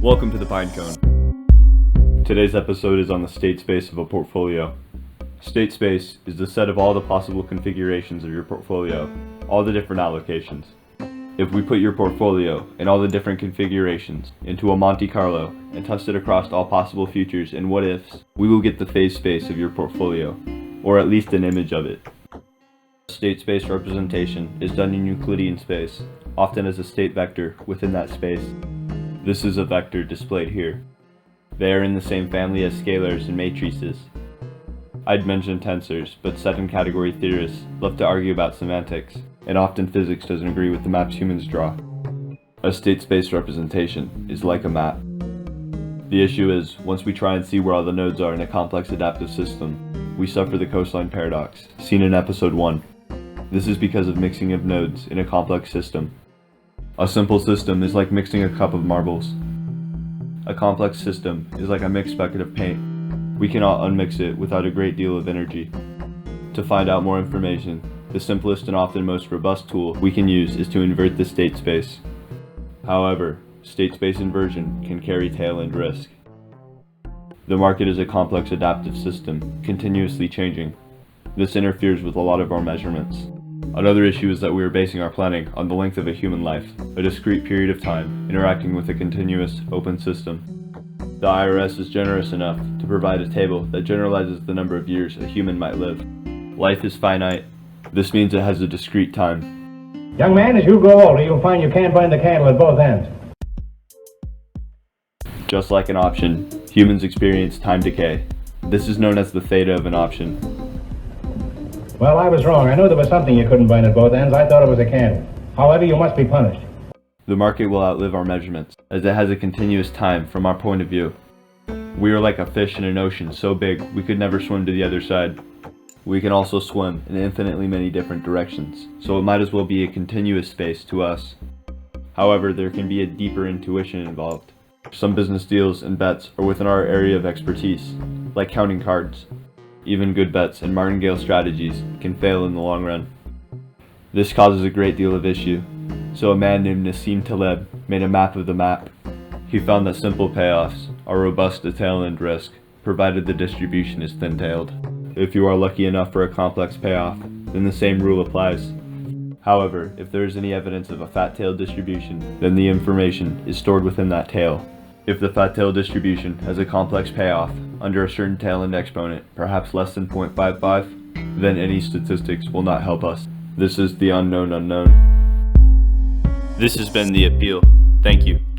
Welcome to the Pinecone. Today's episode is on the state space of a portfolio. State space is the set of all the possible configurations of your portfolio, all the different allocations. If we put your portfolio and all the different configurations into a Monte Carlo and test it across all possible futures and what ifs, we will get the phase space of your portfolio, or at least an image of it. State space representation is done in Euclidean space, often as a state vector within that space. This is a vector displayed here. They are in the same family as scalars and matrices. I'd mention tensors, but second category theorists love to argue about semantics, and often physics doesn't agree with the maps humans draw. A state space representation is like a map. The issue is, once we try and see where all the nodes are in a complex adaptive system, we suffer the coastline paradox, seen in episode 1. This is because of mixing of nodes in a complex system. A simple system is like mixing a cup of marbles. A complex system is like a mixed bucket of paint. We cannot unmix it without a great deal of energy. To find out more information, the simplest and often most robust tool we can use is to invert the state space. However, state space inversion can carry tail end risk. The market is a complex adaptive system, continuously changing. This interferes with a lot of our measurements. Another issue is that we are basing our planning on the length of a human life, a discrete period of time, interacting with a continuous, open system. The IRS is generous enough to provide a table that generalizes the number of years a human might live. Life is finite. This means it has a discrete time. Young man, as you grow older, you'll find you can't find the candle at both ends. Just like an option, humans experience time decay. This is known as the theta of an option. Well, I was wrong. I knew there was something you couldn't find at both ends. I thought it was a candle. However, you must be punished. The market will outlive our measurements, as it has a continuous time from our point of view. We are like a fish in an ocean so big we could never swim to the other side. We can also swim in infinitely many different directions, so it might as well be a continuous space to us. However, there can be a deeper intuition involved. Some business deals and bets are within our area of expertise, like counting cards. Even good bets and martingale strategies can fail in the long run. This causes a great deal of issue, so a man named Nassim Taleb made a map of the map. He found that simple payoffs are robust to tail end risk, provided the distribution is thin-tailed. If you are lucky enough for a complex payoff, then the same rule applies. However, if there is any evidence of a fat-tailed distribution, then the information is stored within that tail. If the fat-tailed distribution has a complex payoff under a certain tail-end exponent, perhaps less than 0.55, then any statistics will not help us. This is the unknown unknown. This has been The Appeal. Thank you.